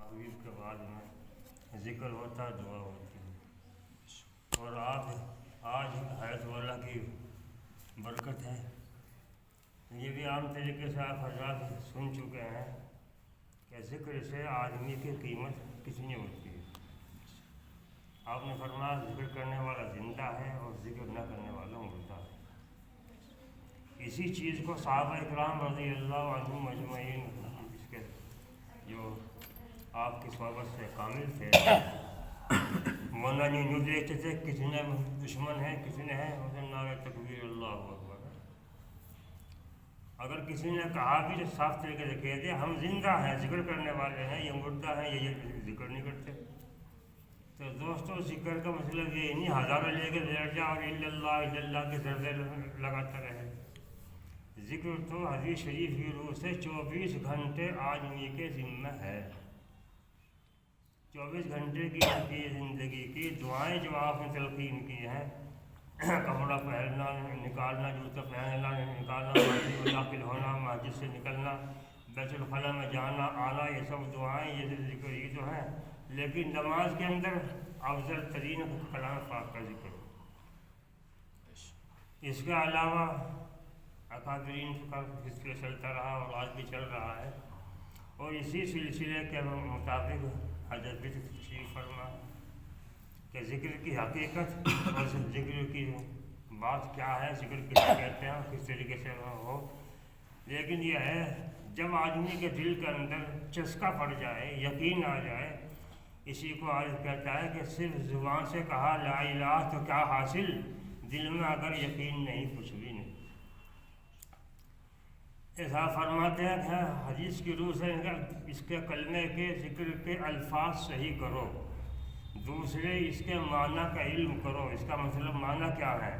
حبیب کے بعد میں ذکر ہوتا دعا ہوتی ہے، اور آپ آج حیات والا کی برکت ہے۔ یہ بھی عام طریقے سے آپ حضرات سن چکے ہیں کہ ذکر سے آدمی کی قیمت کتنی ہوتی ہے۔ آپ نے فرمایا ذکر کرنے والا زندہ ہے اور ذکر نہ کرنے والا مردہ ہے۔ اسی چیز کو صحابہ اکرام رضی اللہ عنہم مجمعین، اس کے جو آپ کی صحبت سے کامل تھے، مولانا یوں دیکھتے تھے کتنے دشمن ہیں کتنے ہیں، حسن نعرہ تکبیر اللہ اکبر۔ اگر کسی نے کہا بھی تو صاف طریقے سے کہہ دیا ہم زندہ ہیں، ذکر کرنے والے ہیں، یہ مردہ ہیں، یہ ذکر نہیں کرتے۔ تو دوستو ذکر کا مطلب یہ نہیں ہزاروں لے کے لیٹ جا اور الا اللہ کے ضربے لگاتا رہے۔ ذکر تو حدیث شریف کی روح سے 24 گھنٹے آدمی کے ذمہ ہے۔ 24 گھنٹے کی زندگی کی دعائیں جو آپ نے تلقین کی ہیں، کپڑا پہننا نکالنا، جوتا پہننا نکالنا، مسجد میں داخل ہونا، مسجد سے نکلنا، بیت الخلاء میں جانا آنا، یہ سب دعائیں یہ ذکر یہ جو ہیں۔ لیکن نماز کے اندر افضل ترین کلام پاک کا ذکر۔ اس کے علاوہ اکابرین کا سلسلہ چلتا رہا اور آج بھی چل رہا ہے، اور اسی سلسلے کے مطابق حضرت بھی تشریف فرما کہ ذکر کی حقیقت اور ذکر کی بات کیا ہے، ذکر کس کہتے ہیں، کس طریقے سے ہو۔ لیکن یہ ہے جب آدمی کے دل کے اندر چسکا پڑ جائے، یقین آ جائے، اسی کو عارف کہتا ہے کہ صرف زبان سے کہا لا الہ تو کیا حاصل، دل میں اگر یقین نہیں کچھ بھی نہیں۔ ایسا فرماتے ہیں کہ حدیث کی روح سے اس کے کلمے کے ذکر کے الفاظ صحیح کرو، دوسرے اس کے معنی کا علم کرو، اس کا مطلب معنی کیا ہے،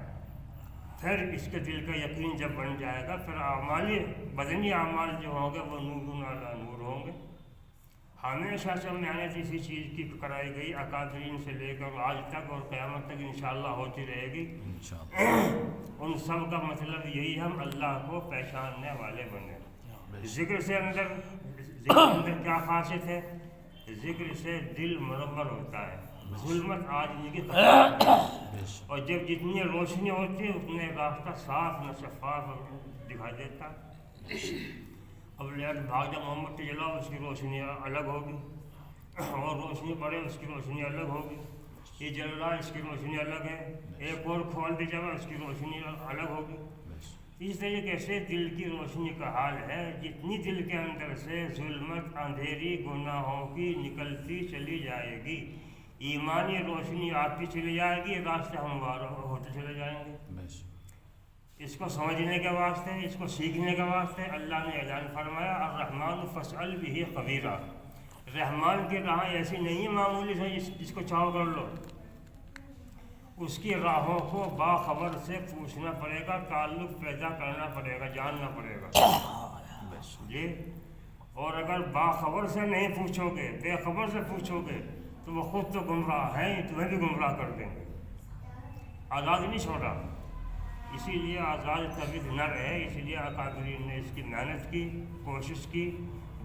پھر اس کے دل کا یقین جب بن جائے گا پھر اعمال بدنی اعمال جو ہوں گے وہ نور علی نور ہوں گے۔ ہمیشہ سے محنت اسی چیز کی کرائی گئی، اکابرین سے لے کر آج تک اور قیامت تک انشاءاللہ ہوتی رہے گی۔ ان سب کا مطلب یہی ہم اللہ کو پہچاننے والے بنے۔ ذکر سے اندر کیا خاصیت ہے؟ ذکر سے دل منور ہوتا ہے، ظلمت آدمی کی ختم ہوتی ہے، اور جب جتنی روشنی ہوتی ہے اتنے راستہ صاف نہ شفاف دکھائی دیتا۔ اب لیٹ بھاگ جا محمد جلاؤ، اس کی روشنی الگ ہوگی، اور روشنی پڑے اس کی روشنی الگ ہوگی۔ یہ جل رہا ہے اس کی روشنی الگ ہے، ایک اور کھول دی جائے اس کی روشنی الگ ہوگی۔ اس طریقے سے دل کی روشنی کا حال ہے، جتنی دل کے اندر سے ظلمت اندھیری گناہوں کی نکلتی چلی جائے گی، ایمانی روشنی آتی چلی جائے گی، راستے ہموار ہوتے چلے جائیں گے۔ اس کو سمجھنے کے واسطے، اس کو سیکھنے کے واسطے اللہ نے اعلان فرمایا الرحمن فاسأل بہ خبیرا۔ رحمان کی راہ ایسی نہیں ہے معمولی سے جس کو چاہو کر لو، اس کی راہوں کو باخبر سے پوچھنا پڑے گا، تعلق پیدا کرنا پڑے گا، جاننا پڑے گا جی۔ اور اگر باخبر سے نہیں پوچھو گے، بے خبر سے پوچھو گے تو وہ خود تو گمراہ ہیں، تمہیں بھی گمراہ کر دیں گے۔ آزاد نہیں چھوڑا، اسی لیے آزاد طبیعت نہ رہے، اسی لیے اکابرین نے اس کی محنت کی، کوشش کی،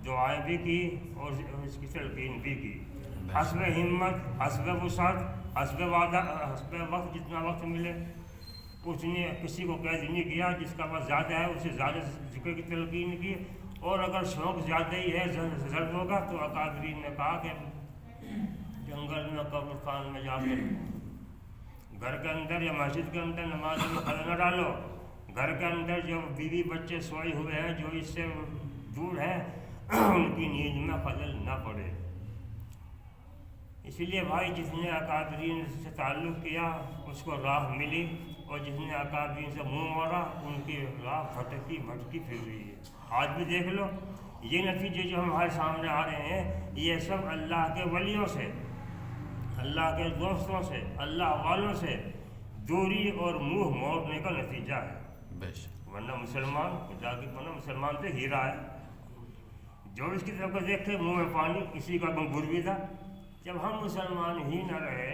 دعائیں بھی کی اور اس کی تلقین بھی کی، حسب ہمت، حسب وسعت، حسب وعدہ، حسب وقت، جتنا وقت ملے اتنی، کسی کو قید نہیں کیا، جس کا وقت زیادہ ہے اسے زیادہ ذکر کی تلقین کی، اور اگر شوق زیادہ ہی ہے ضرب ہوگا تو اکابرین نے کہا کہ جنگل میں قبرستان میں جا کے گھر کے اندر یا مسجد کے اندر نماز میں خلل نہ ڈالو، گھر کے اندر جو بیوی بچے سوئے ہوئے ہیں جو اس سے دور ہیں ان کی نیند میں خلل نہ پڑے۔ اسی لیے بھائی جس نے اکابرین سے تعلق کیا اس کو راہ ملی، اور جس نے اکابرین سے منہ موڑا ان کی راہ بھٹکی پھر رہی ہے۔ آج بھی دیکھ لو یہ نتیجے جو ہمارے سامنے آ رہے ہیں، یہ سب اللہ کے ولیوں سے، اللہ کے دوستوں سے، اللہ والوں سے دوری اور منہ موڑنے کا نتیجہ ہے۔ ورنہ مسلمان خدا کی ورنہ مسلمان پہ ہیرا ہے، جو اس کی طرف دیکھتے منہ میں پانی، کسی کا گنگور بھی تھا۔ جب ہم مسلمان ہی نہ رہے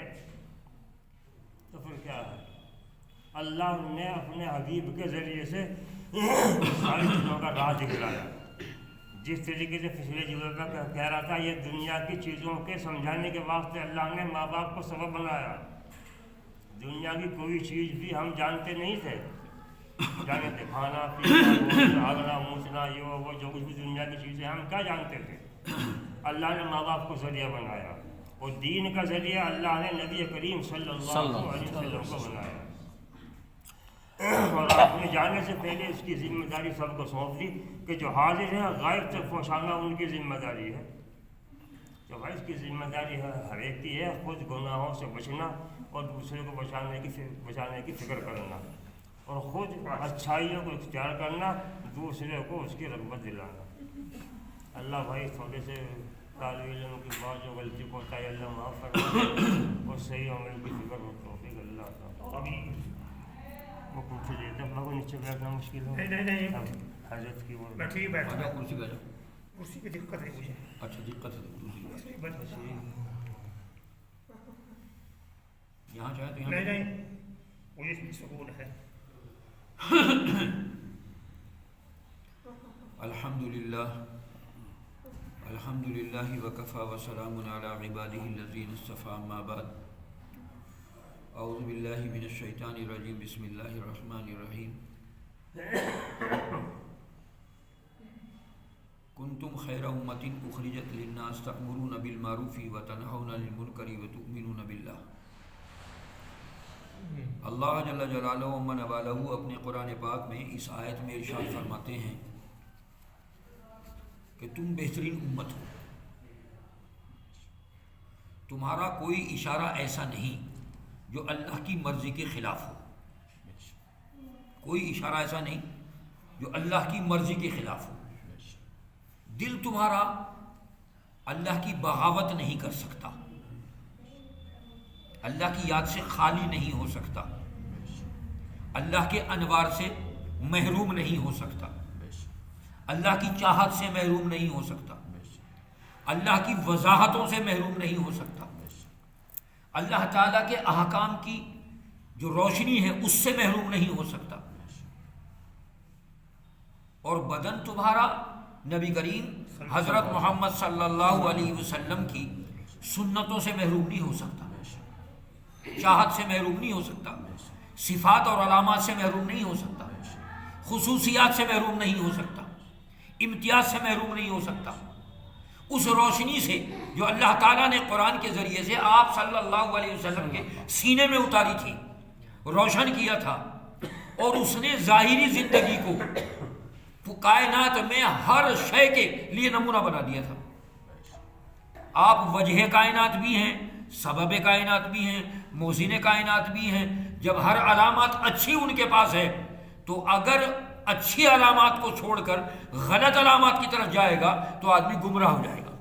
تو پھر کیا ہے؟ اللہ نے اپنے حبیب کے ذریعے سے ساری چیزوں کا راز دکھلایا، جس طریقے سے پچھلے جمعے میں کہہ رہا تھا، یہ دنیا کی چیزوں کے سمجھانے کے واسطے اللہ نے ماں باپ کو سبب بنایا۔ دنیا کی کوئی چیز بھی ہم جانتے نہیں تھے، جانتے تھے کھانا پینا ہاگنا موچنا یہ وہ جو کچھ بھی دنیا کی چیزیں ہم کیا جانتے تھے۔ اللہ نے ماں باپ کو ذریعہ بنایا، اور دین کا ذریعہ اللہ نے نبی کریم صلی اللہ علیہ وسلم کو بنایا، اور اپنے جانے سے پہلے اس کی ذمہ داری سب کو سونپ دی کہ جو حاضر ہے غائب تک پہنچانا ان کی ذمہ داری ہے۔ تو بھائی اس کی ذمہ داری ہے ہر ایک کی ہے، خود گناہوں سے بچنا اور دوسرے کو بچانے کی فکر کرنا، اور خود اچھائیوں کو اختیار کرنا، دوسرے کو اس کی رغبت دلانا۔ اللہ بھائی تھوڑے سے طالب علم کی بات جو غلطی ہوتا ہے اللہ معاف فرمائے، اور صحیح عمل کی فکر ہو توفیق اللہ کا۔ وہ پوچھ لیتے ہیں کو نیچے بیٹھنا مشکل ہو، نہیں حضرت کی وہ بیٹھیے بیٹھا کرسی پہ جاؤ۔ کرسی کی دقت ہے مجھے۔ اچھا دقت ہے یہاں چاہے تو یہاں نہیں مجھے اس میں سکون ہے۔ الحمد للہ وکفی وسلام علی عبادہ الذین اصطفی، اما بعد، اعوذ باللہ من الشیطان الرجیم، بسم اللہ الرحمن الرحیم۔ کنتم خیر امۃ اخرجت للناس تأمرون بالمعروف وتنہون عن المنکر وتؤمنون باللہ۔ اللہ جل جلالہ و من والہ اپنے قرآن پاک میں اس آیت میں ارشاد فرماتے ہیں کہ تم بہترین امت ہو، تمہارا کوئی اشارہ ایسا نہیں جو اللہ کی مرضی کے خلاف ہو، کوئی اشارہ ایسا نہیں جو اللہ کی مرضی کے خلاف ہو۔ دل تمہارا اللہ کی بغاوت نہیں کر سکتا، اللہ کی یاد سے خالی نہیں ہو سکتا، اللہ کے انوار سے محروم نہیں ہو سکتا، اللہ کی چاہت سے محروم نہیں ہو سکتا، اللہ کی وضاحتوں سے محروم نہیں ہو سکتا، اللہ تعالیٰ کے احکام کی جو روشنی ہے اس سے محروم نہیں ہو سکتا۔ اور بدن تمہارا نبی کریم حضرت محمد صلی اللہ علیہ وسلم کی سنتوں سے محروم نہیں ہو سکتا، چاہت سے محروم نہیں ہو سکتا، صفات اور علامات سے محروم نہیں ہو سکتا، خصوصیات سے محروم نہیں ہو سکتا، امتیاز سے محروم نہیں ہو سکتا، اس روشنی سے جو اللہ تعالیٰ نے قرآن کے ذریعے سے آپ صلی اللہ علیہ وسلم کے سینے میں اتاری تھی، روشن کیا تھا، اور اس نے ظاہری زندگی کو کائنات میں ہر شے کے لیے نمونہ بنا دیا تھا۔ آپ وجہ کائنات بھی ہیں، سبب کائنات بھی ہیں، محسن کائنات بھی ہیں۔ جب ہر علامات اچھی ان کے پاس ہے تو اگر اچھی علامات کو چھوڑ کر غلط علامات کی طرف جائے گا تو آدمی گمراہ ہو جائے گا۔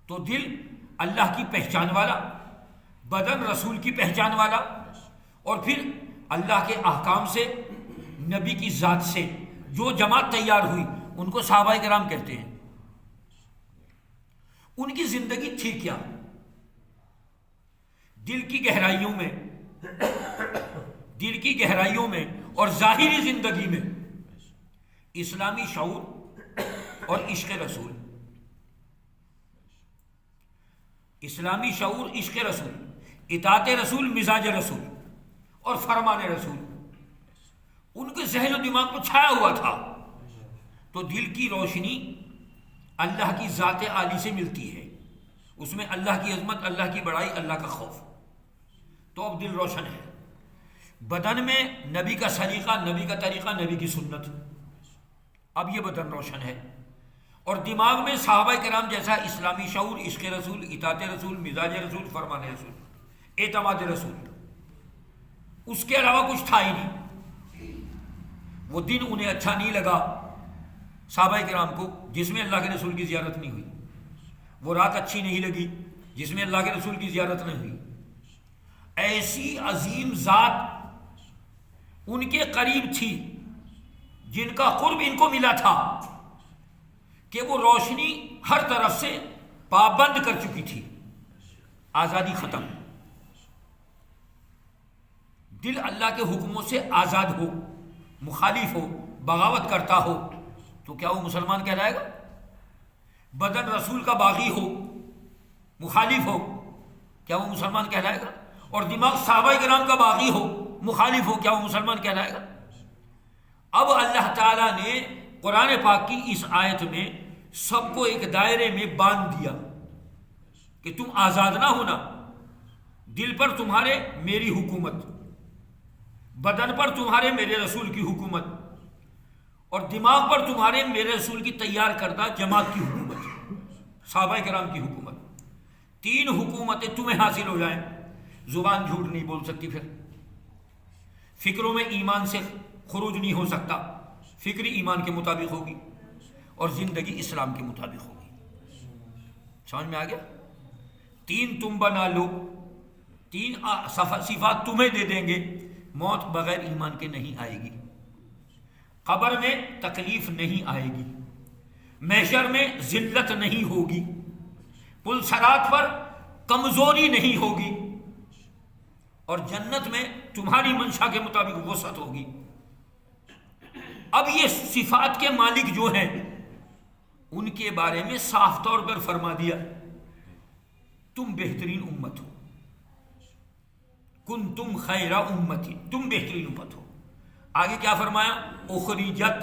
تو دل اللہ کی پہچان والا، بدن رسول کی پہچان والا، اور پھر اللہ کے احکام سے، نبی کی ذات سے جو جماعت تیار ہوئی ان کو صحابہ کرام کہتے ہیں۔ ان کی زندگی تھی کیا؟ دل کی گہرائیوں میں اور ظاہری زندگی میں اسلامی شعور اور عشق رسول، اسلامی شعور، عشق رسول، اطاعت رسول، مزاج رسول اور فرمان رسول ان کے ذہن و دماغ کو چھایا ہوا تھا۔ تو دل کی روشنی اللہ کی ذات عالی سے ملتی ہے، اس میں اللہ کی عظمت، اللہ کی بڑائی، اللہ کا خوف، تو اب دل روشن ہے۔ بدن میں نبی کا سلیقہ، نبی کا طریقہ، نبی کی سنت، اب یہ بدن روشن ہے، اور دماغ میں صحابہ کرام جیسا اسلامی شعور، عشق رسول، اطاعت رسول، مزاج رسول، فرمان رسول، اعتماد رسول، اس کے علاوہ کچھ تھا ہی نہیں۔ وہ دن انہیں اچھا نہیں لگا صحابہ کرام کو جس میں اللہ کے رسول کی زیارت نہیں ہوئی، وہ رات اچھی نہیں لگی جس میں اللہ کے رسول کی زیارت نہیں ہوئی۔ ایسی عظیم ذات ان کے قریب تھی جن کا قرب ان کو ملا تھا کہ وہ روشنی ہر طرف سے پابند کر چکی تھی، آزادی ختم۔ دل اللہ کے حکموں سے آزاد ہو، مخالف ہو، بغاوت کرتا ہو تو کیا وہ مسلمان کہلائے گا؟ بدن رسول کا باغی ہو، مخالف ہو، کیا وہ مسلمان کہلائے گا؟ اور دماغ صحابہ کرام کا باغی ہو، مخالف ہو، کیا وہ مسلمان کہلائے گا؟ اب اللہ تعالیٰ نے قرآن پاک کی اس آیت میں سب کو ایک دائرے میں باندھ دیا کہ تم آزاد نہ ہونا، دل پر تمہارے میری حکومت، بدن پر تمہارے میرے رسول کی حکومت، اور دماغ پر تمہارے میرے رسول کی تیار کردہ جماعت کی حکومت، صحابہ کرام کی حکومت۔ 3 حکومتیں تمہیں حاصل ہو جائیں، زبان جھوٹ نہیں بول سکتی، پھر فکروں میں ایمان سے خروج نہیں ہو سکتا، فکر ایمان کے مطابق ہوگی اور زندگی اسلام کے مطابق ہوگی۔ سمجھ میں آ گیا؟ 3 تم بنا لو، 3 صفات تمہیں دے دیں گے، موت بغیر ایمان کے نہیں آئے گی، قبر میں تکلیف نہیں آئے گی، محشر میں ذلت نہیں ہوگی، پل صراط پر کمزوری نہیں ہوگی، اور جنت میں تمہاری منشا کے مطابق وسعت ہوگی۔ اب یہ صفات کے مالک جو ہیں ان کے بارے میں صاف طور پر فرما دیا تم بہترین امت ہو، کنتم خیر امتی، تم بہترین امت ہو۔ آگے کیا فرمایا؟ اخرجت،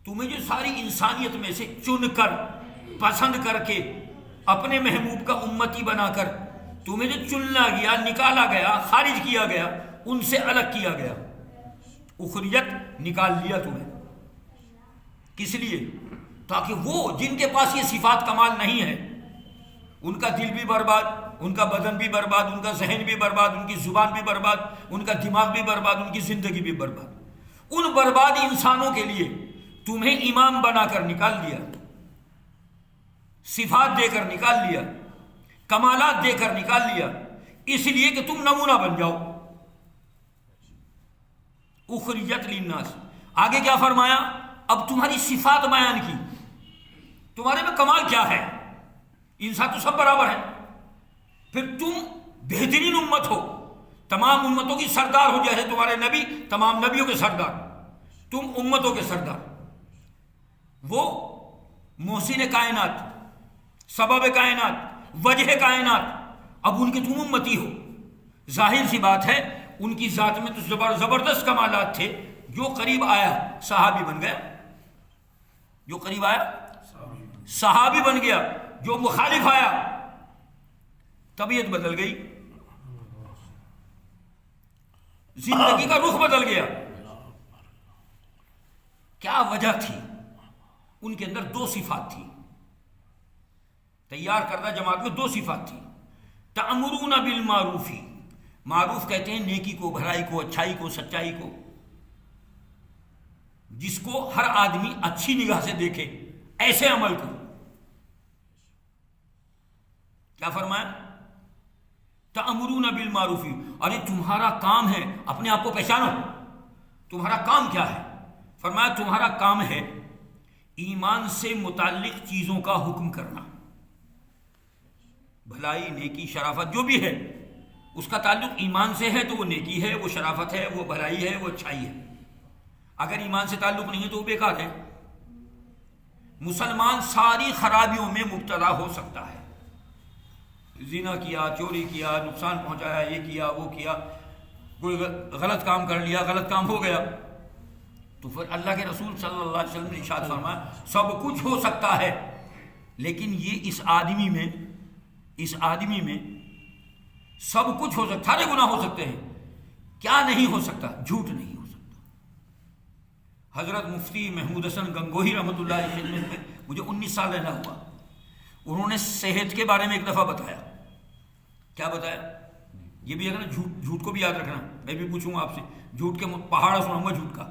تمہیں جو ساری انسانیت میں سے چن کر، پسند کر کے، اپنے محبوب کا امتی بنا کر تمہیں جو چننا گیا، نکالا گیا، خارج کیا گیا، ان سے الگ کیا گیا، اخرجت، نکال لیا تمہیں۔ کس لیے؟ تاکہ وہ جن کے پاس یہ صفات کمال نہیں ہے، ان کا دل بھی برباد، ان کا بدن بھی برباد، ان کا ذہن بھی برباد، ان کی زبان بھی برباد، ان کا دماغ بھی برباد، ان کی زندگی بھی برباد، ان برباد انسانوں کے لیے تمہیں امام بنا کر نکال دیا، صفات دے کر نکال لیا، کمالات دے کر نکال لیا، اس لیے کہ تم نمونہ بن جاؤ۔ اخرجت للناس، آگے کیا فرمایا؟ اب تمہاری صفات بیان کی، تمہارے میں کمال کیا ہے؟ انسان تو سب برابر ہیں، پھر تم بہترین امت ہو، تمام امتوں کی سردار ہو، جیسے تمہارے نبی تمام نبیوں کے سردار، تم امتوں کے سردار، وہ محسن کائنات، سبب کائنات، وجہ کائنات، اب ان کے تم امتی ہو۔ ظاہر سی بات ہے ان کی ذات میں تو زبردست کمالات تھے، جو قریب آیا صحابی بن گیا، جو قریب آیا صحابی بن گیا، جو مخالف آیا طبیعت بدل گئی، زندگی کا رخ بدل گیا۔ کیا وجہ تھی؟ ان کے اندر 2 صفات تھی، تیار کردہ جماعت میں 2 صفات تھی۔ تأمرون بالمعروف، معروف کہتے ہیں نیکی کو، بھلائی کو، اچھائی کو، سچائی کو، جس کو ہر آدمی اچھی نگاہ سے دیکھے، ایسے عمل کو۔ کیا فرمایا؟ تأمرون بالمعروف، ارے تمہارا کام ہے، اپنے آپ کو پہچانو، تمہارا کام کیا ہے؟ فرمایا تمہارا کام ہے ایمان سے متعلق چیزوں کا حکم کرنا، بھلائی، نیکی، شرافت جو بھی ہے، اس کا تعلق ایمان سے ہے تو وہ نیکی ہے، وہ شرافت ہے، وہ بھلائی ہے، وہ اچھائی ہے۔ اگر ایمان سے تعلق نہیں ہے تو وہ بیکار ہے۔ مسلمان ساری خرابیوں میں مبتلا ہو سکتا ہے، زنا کیا، چوری کیا، نقصان پہنچایا، یہ کیا، وہ کیا، کوئی غلط کام کر لیا، غلط کام ہو گیا، تو پھر اللہ کے رسول صلی اللہ علیہ وسلم نے ارشاد فرمایا سب کچھ ہو سکتا ہے، لیکن یہ اس آدمی میں سب کچھ ہو سکتا، سارے گناہ ہو سکتے ہیں، کیا نہیں ہو سکتا؟ جھوٹ نہیں ہو سکتا۔ حضرت مفتی محمود حسن گنگوہی رحمۃ اللہ علیہ خدمت میں مجھے 19 سال رہنا ہوا، انہوں نے صحت کے بارے میں ایک دفعہ بتایا۔ کیا بتایا؟ یہ بھی اگر جھوٹ کو بھی یاد رکھنا، میں بھی پوچھوں گا آپ سے، جھوٹ کے پہاڑا سناؤں گا جھوٹ کا،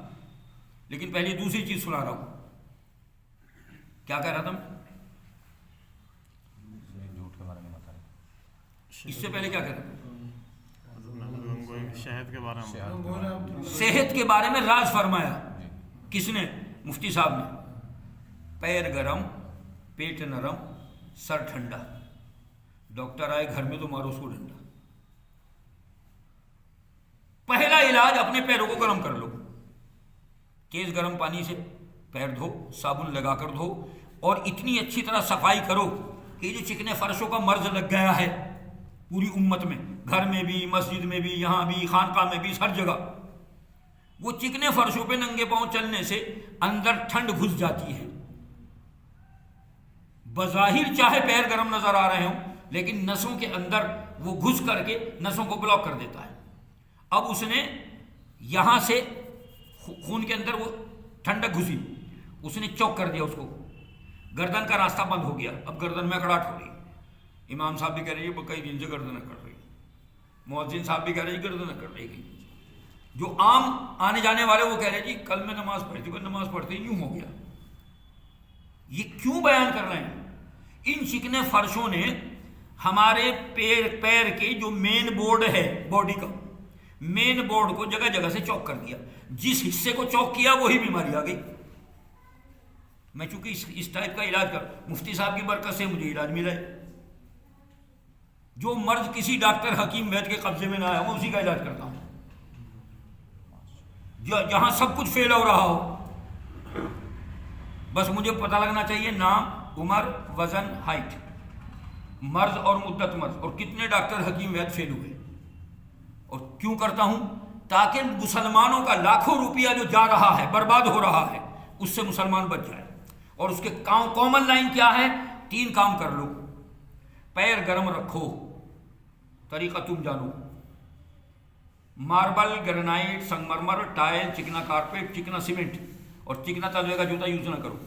لیکن پہلے دوسری چیز سنا رہا ہوں۔ کیا کہہ رہا تھا میں؟ جھوٹ کے بارے میں بتا رہے، اس سے پہلے کیا کہہ رہا تھا؟ شہد کے بارے میں، صحت کے بارے میں راز فرمایا۔ کس نے؟ مفتی صاحب نے۔ پیر گرم، پیٹ نرم، سر ٹھنڈا، ڈاکٹر آئے گھر میں تو مارو اس کو ڈنڈا۔ پہلا علاج اپنے پیروں کو گرم کر لو، تیز گرم پانی سے پیر دھو، صابن لگا کر دھو، اور اتنی اچھی طرح صفائی کرو کہ جو چکنے فرشوں کا مرض لگ گیا ہے پوری امت میں، گھر میں بھی، مسجد میں بھی، یہاں بھی، خانقاہ میں بھی، ہر جگہ، وہ چکنے فرشوں پہ ننگے پاؤں چلنے سے اندر ٹھنڈ گھس جاتی ہے. بظاہر چاہے پیر گرم نظر آ رہے ہوں لیکن نسوں کے اندر وہ گھس کر کے نسوں کو بلاک کر دیتا ہے. اب اس نے یہاں سے خون کے اندر وہ ٹھنڈک گھسی، اس نے چوک کر دیا اس کو، گردن کا راستہ بند ہو گیا، اب گردن میں اکڑاہٹ ہو رہی. امام صاحب بھی کہہ رہے ہیں کئی دن سے گردن کر رہی، مؤذن صاحب بھی کہہ رہے ہیں گردن کر رہی. جو عام آنے جانے والے وہ کہہ رہے جی کل میں نماز پڑھتی، کوئی نماز پڑھتے یوں ہو گیا. یہ کیوں بیان کر رہے ہیں؟ ان چکنے فرشوں نے ہمارے پیر کے جو مین بورڈ ہے باڈی کا، مین بورڈ کو جگہ جگہ سے چوک کر دیا. جس حصے کو چوک کیا وہی بیماری آ گئی. میں چونکہ اس ٹائپ کا علاج کر، مفتی صاحب کی برکت سے مجھے علاج ملا ہے. جو مرض کسی ڈاکٹر حکیم وید کے قبضے میں نہ آیا میں اسی کا علاج کرتا ہوں. جہاں سب کچھ فیل ہو رہا ہو، بس مجھے پتہ لگنا چاہیے نام، عمر، وزن، ہائٹ، مرض اور مدت مرض، اور کتنے ڈاکٹر حکیم وید فیل ہوئے. اور کیوں کرتا ہوں؟ تاکہ مسلمانوں کا لاکھوں روپیہ جو جا رہا ہے، برباد ہو رہا ہے، اس سے مسلمان بچ جائے. اور اس کے کامن لائن کیا ہے؟ 3 کام کر لو. پیر گرم رکھو، طریقہ تم جانو. ماربل، گرنائٹ، سنگمرمر، ٹائل، چکنا کارپیٹ، چکنا سیمنٹ اور چکنا تلوے کا جوتا یوز نہ کرو.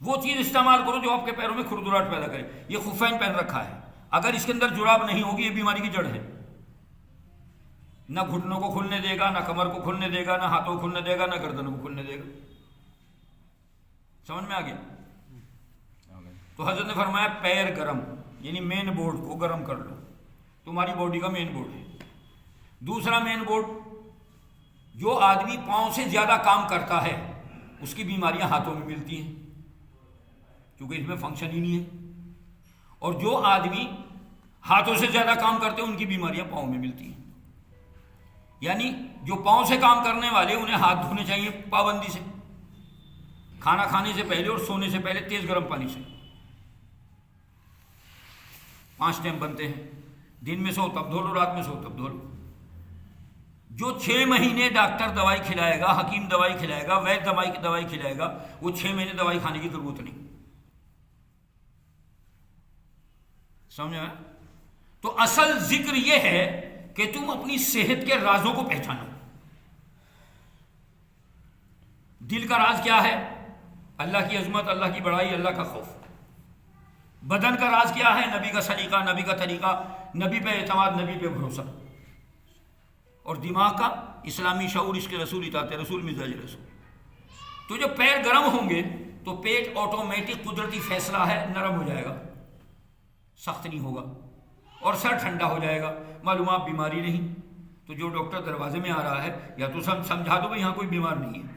وہ چیز استعمال کرو جو آپ کے پیروں میں کھردراہٹ پیدا کرے. یہ خفین پہن رکھا ہے، اگر اس کے اندر جراب نہیں ہوگی یہ بیماری کی جڑ ہے. نہ گھٹنوں کو کھلنے دے گا، نہ کمر کو کھلنے دے گا، نہ ہاتھوں کو کھلنے دے گا، نہ گردنوں کو کھلنے دے گا. سمجھ میں آ گیا؟ تو حضرت نے فرمایا پیر گرم، یعنی مین بورڈ کو گرم کر لو. تمہاری باڈی کا مین بورڈ ہے. دوسرا مین بورڈ، جو آدمی پاؤں سے زیادہ کام کرتا ہے اس کی بیماریاں ہاتھوں میں ملتی ہیں کیونکہ اس میں فنکشن ہی نہیں ہے. اور جو آدمی ہاتھوں سے زیادہ کام کرتے ہیں ان کی بیماریاں پاؤں میں ملتی ہیں. یعنی جو پاؤں سے کام کرنے والے انہیں ہاتھ دھونے چاہیے پابندی سے، کھانا کھانے سے پہلے اور سونے سے پہلے تیز گرم پانی سے. 5 ٹائم بنتے ہیں، دن میں سو تب دھو لو، رات میں سو تب دھو لو. جو 6 مہینے ڈاکٹر دوائی کھلائے گا، حکیم دوائی کھلائے گا، وید دوائی کھلائے گا، وہ 6 مہینے دوائی کھانے کی ضرورت نہیں. سمجھا؟ تو اصل ذکر یہ ہے کہ تم اپنی صحت کے رازوں کو پہچانو. دل کا راز کیا ہے؟ اللہ کی عظمت، اللہ کی بڑائی، اللہ کا خوف. بدن کا راز کیا ہے؟ نبی کا سلیقہ، نبی کا طریقہ، نبی پہ اعتماد، نبی پہ بھروسہ. اور دماغ کا اسلامی شعور، عشق رسول، اطاعت رسول، مزاج رسول. تو جب پیر گرم ہوں گے تو پیٹ آٹومیٹک قدرتی فیصلہ ہے نرم ہو جائے گا، سخت نہیں ہوگا. اور سر ٹھنڈا ہو جائے گا. معلوم آپ بیماری نہیں، تو جو ڈاکٹر دروازے میں آ رہا ہے یا تو سمجھا دو بھائی یہاں کوئی بیمار نہیں ہے،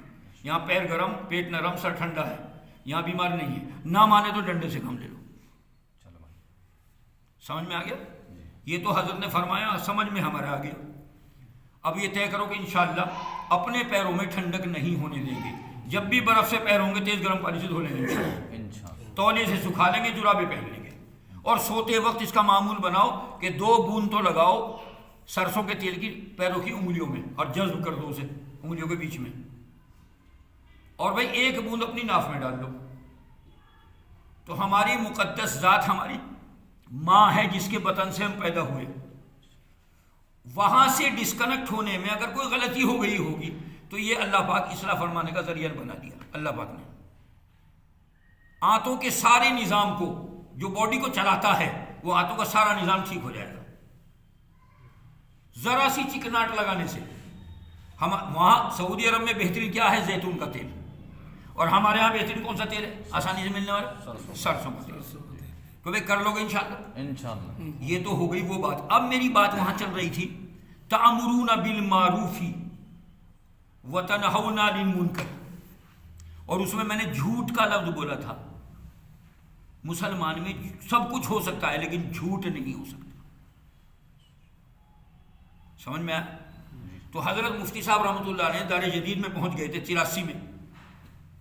یہاں پیر گرم، پیٹ نرم، سر ٹھنڈا ہے، یہاں بیمار نہیں ہے. نہ مانے تو ڈنڈے سے کام لے لو. سمجھ میں آ گیا؟ یہ تو حضرت نے فرمایا، سمجھ میں ہمارے آ گیا. اب یہ طے کرو کہ انشاءاللہ اپنے پیروں میں ٹھنڈک نہیں ہونے دیں گے. جب بھی برف سے پیر ہوں گے تیز گرم پانی سے دھو لیں گے، تولیے سے سکھا لیں گے، جرابیں پہن لیں گے. اور سوتے وقت اس کا معمول بناؤ کہ 2 بوند تو لگاؤ سرسوں کے تیل کی پیروں کی انگلیوں میں اور جذب کر دو اسے انگلیوں کے بیچ میں. اور بھائی 1 بوند اپنی ناف میں ڈال دو. تو ہماری مقدس ذات ہماری ماں ہے جس کے بطن سے ہم پیدا ہوئے. وہاں سے ڈسکنیکٹ ہونے میں اگر کوئی غلطی ہو گئی ہوگی تو یہ اللہ پاک اصلاح فرمانے کا ذریعہ بنا دیا. اللہ پاک نے آنتوں کے سارے نظام کو، جو باڈی کو چلاتا ہے، وہ آنتوں کا سارا نظام ٹھیک ہو جائے گا ذرا سی چکناٹ لگانے سے. ہم وہاں سعودی عرب میں بہترین کیا ہے؟ زیتون کا تیل. اور ہمارے ہاں بہترین کون سا تیل ہے آسانی سے ملنے والا؟ سرسوں کا تیل. تو بھائی کر لو گے انشاءاللہ. یہ تو ہو گئی وہ بات. اب میری بات وہاں چل رہی تھی تأمرون بالمعروف وتنہون عن المنکر، اور اس میں نے جھوٹ کا لفظ بولا تھا. مسلمان میں سب کچھ ہو سکتا ہے لیکن جھوٹ نہیں ہو سکتا. سمجھ میں آیا؟ تو حضرت مفتی صاحب رحمۃ اللہ علیہ دار جدید میں پہنچ گئے تھے 83 میں.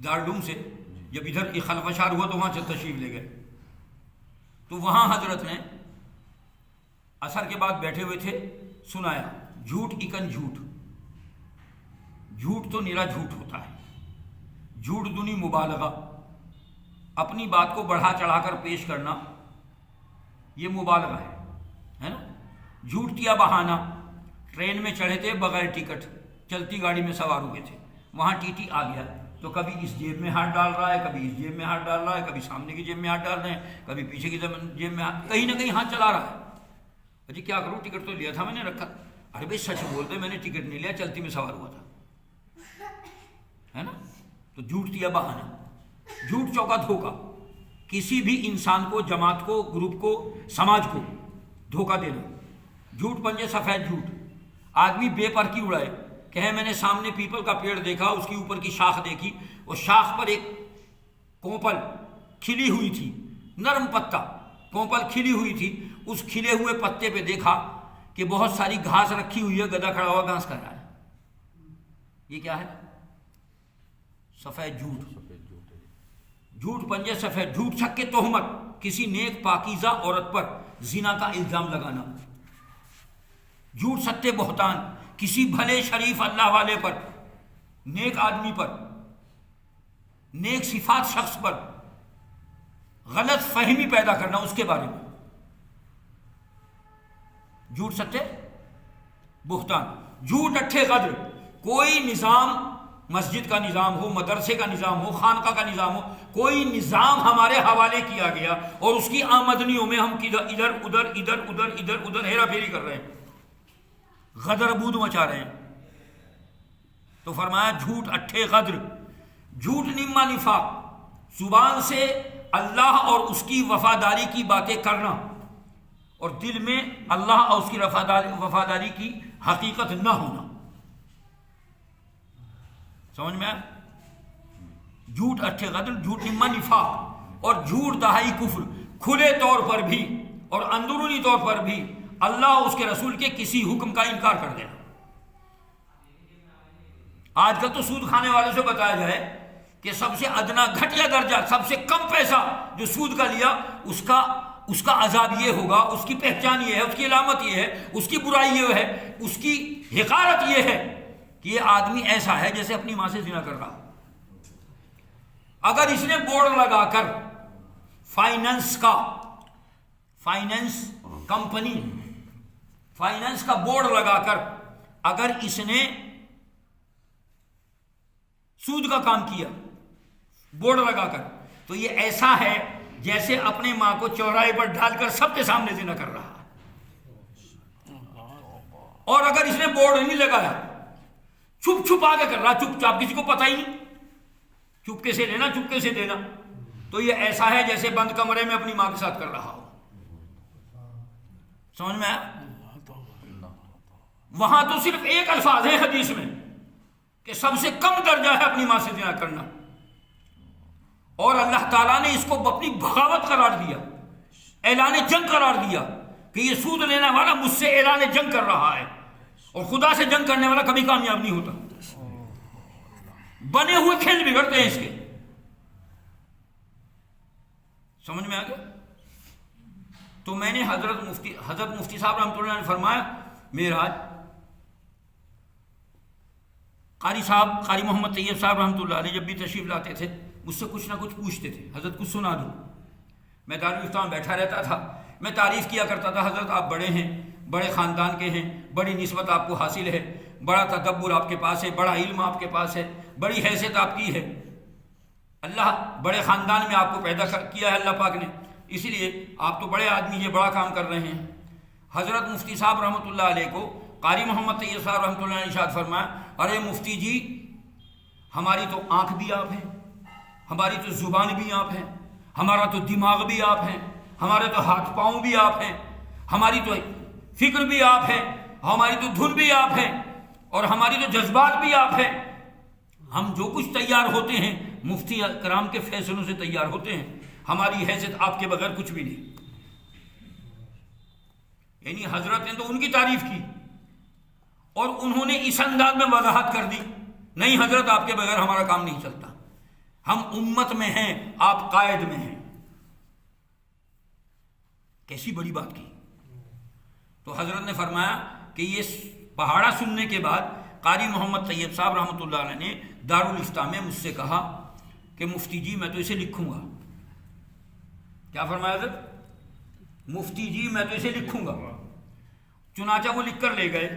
دارالعلوم سے جب ادھر ایک خلفشار ہوا تو وہاں سے تشریف لے گئے. تو وہاں حضرت نے عصر کے بعد بیٹھے ہوئے تھے, سنایا جھوٹ اکن جھوٹ. جھوٹ تو نیرا جھوٹ ہوتا ہے, جھوٹ دنی مبالغہ, اپنی بات کو بڑھا چڑھا کر پیش کرنا, یہ مبالغہ ہے نا. جھوٹ کیا بہانہ, ٹرین میں چڑھے تھے بغیر ٹکٹ, چلتی گاڑی میں سوار ہوئے تھے, وہاں ٹی ٹی آ گیا تو کبھی اس جیب میں ہاتھ ڈال رہا ہے, کبھی اس جیب میں ہاتھ ڈال رہا ہے, کبھی سامنے کی جیب میں ہاتھ ڈال رہے ہیں, کبھی پیچھے کی جیب میں کہیں نہ کہیں ہاتھ چلا رہا ہے. جی کیا کروں, ٹکٹ تو لیا تھا میں نے, رکھا. ارے بھائی سچ بولتے, میں نے ٹکٹ نہیں لیا, چلتی میں سوار ہوا تھا, ہے نا. تو جھوٹ کیا بہانہ, جھوٹ چوکا دھوکا, کسی بھی انسان کو, جماعت کو, گروپ کو, سماج کو دھوکا دینا. جھوٹ پنجے سفید جھوٹ. آدمی بے پر کی اڑائے, کہے میں نے سامنے پیپل کا پیڑ دیکھا, اس کی اوپر کی شاخ دیکھی, اور شاخ پر ایک کونپل کھلی ہوئی تھی, نرم پتا کونپل کھلی ہوئی تھی. اس کھلے ہوئے پتے پہ دیکھا کہ بہت ساری گھاس رکھی ہوئی ہے, گدھا کھڑا ہوا گھاس کھا رہا ہے. یہ کیا ہے؟ سفید جھوٹ. جھوٹ پنجے سفید جھوٹ. شک کے تہمت, کسی نیک پاکیزہ عورت پر زنا کا الزام لگانا. جھوٹ ستے بہتان, کسی بھلے شریف اللہ والے پر, نیک آدمی پر, نیک صفات شخص پر غلط فہمی پیدا کرنا اس کے بارے میں. جھوٹ ستے بہتان. جھوٹ اٹھے غدر, کوئی نظام, مسجد کا نظام ہو, مدرسے کا نظام ہو, خانقاہ کا نظام ہو, کوئی نظام ہمارے حوالے کیا گیا اور اس کی آمدنیوں میں ہم ادھر ہیرا پھیری کر رہے ہیں, غدر بود مچا رہے ہیں. تو فرمایا جھوٹ اٹھے غدر. جھوٹ نما نفاق, زبان سے اللہ اور اس کی وفاداری کی باتیں کرنا اور دل میں اللہ اور اس کی وفاداری کی حقیقت نہ ہونا. سمجھ میں آیا؟ جھوٹ اٹھے غدر, جھوٹ نما نفاق, اور جھوٹ دہائی کفر, کھلے طور پر بھی اور اندرونی طور پر بھی اللہ اور اس کے رسول کے کسی حکم کا انکار کر دینا. آج کل تو سود کھانے والوں سے بتایا جائے کہ سب سے ادنا گھٹیا درجہ, سب سے کم پیسہ جو سود کا لیا, اس کا عذاب یہ ہوگا, اس کی پہچان یہ ہے, اس کی علامت یہ ہے, اس کی برائی یہ ہے, اس کی حقارت یہ ہے کہ یہ آدمی ایسا ہے جیسے اپنی ماں سے زنا کر رہا. اگر اس نے بورڈ لگا کر فائنانس کمپنی, فائنانس کا بورڈ لگا کر اگر اس نے سود کا کام کیا بورڈ لگا کر, تو یہ ایسا ہے جیسے اپنے ماں کو چوراہے پر ڈال کر سب کے سامنے زنا کر رہا ہے. اور اگر اس نے بورڈ نہیں لگایا, چھپ چھپا کے کر رہا, چپ چاپ, کسی کو پتہ ہی نہیں, چپکے سے لینا چپکے سے دینا, تو یہ ایسا ہے جیسے بند کمرے میں اپنی ماں کے ساتھ کر رہا ہو. سمجھ میں آیا؟ وہاں تو صرف ایک الفاظ ہے حدیث میں کہ سب سے کم درجہ ہے اپنی ماں سے زنا کرنا, اور اللہ تعالیٰ نے اس کو اپنی بغاوت قرار دیا, اعلان جنگ قرار دیا کہ یہ سود لینے والا مجھ سے اعلان جنگ کر رہا ہے, اور خدا سے جنگ کرنے والا کبھی کامیاب نہیں ہوتا. بنے ہوئے کھیل بگڑتے ہیں اس کے. سمجھ میں آ گیا؟ تو میں نے حضرت مفتی صاحب رحمۃ اللہ نے فرمایا, معراج قاری محمد طیب صاحب رحمۃ اللہ علیہ جب بھی تشریف لاتے تھے مجھ سے کچھ نہ کچھ پوچھتے تھے, حضرت کچھ سنا دوں. میں دارالفتہ میں بیٹھا رہتا تھا, میں تعریف کیا کرتا تھا, حضرت آپ بڑے ہیں, بڑے خاندان کے ہیں, بڑی نسبت آپ کو حاصل ہے, بڑا تدبر آپ کے پاس ہے, بڑا علم آپ کے پاس ہے, بڑی حیثیت آپ کی ہے, اللہ بڑے خاندان میں آپ کو پیدا کیا ہے اللہ پاک نے, اسی لیے آپ تو بڑے آدمی ہیں, بڑا کام کر رہے ہیں. حضرت مفتی صاحب رحمۃ اللہ علیہ کو قاری محمد طیب صاحب رحمۃ اللہ نے ارشاد فرمایا, ارے مفتی جی ہماری تو آنکھ بھی آپ ہیں, ہماری تو زبان بھی آپ ہیں, ہمارا تو دماغ بھی آپ ہیں, ہمارے تو ہاتھ پاؤں بھی آپ ہیں, ہماری تو فکر بھی آپ ہے, ہماری تو دھن بھی آپ ہے, اور ہماری تو جذبات بھی آپ ہیں. ہم جو کچھ تیار ہوتے ہیں مفتی کرام کے فیصلوں سے تیار ہوتے ہیں, ہماری حیثیت آپ کے بغیر کچھ بھی نہیں. یعنی حضرت نے تو ان کی تعریف کی اور انہوں نے اس انداز میں وضاحت کر دی, نہیں حضرت آپ کے بغیر ہمارا کام نہیں چلتا. ہم امت میں ہیں، آپ قائد میں ہیں۔ کیسی بڑی بات کی۔ تو حضرت نے فرمایا کہ یہ پہاڑا سننے کے بعد قاری محمد طیب صاحب رحمۃ اللہ علیہ نے دارالافتاء میں مجھ سے کہا کہ مفتی جی میں تو اسے لکھوں گا۔ کیا فرمایا حضرت؟ مفتی جی میں تو اسے لکھوں گا۔ چنانچہ وہ لکھ کر لے گئے۔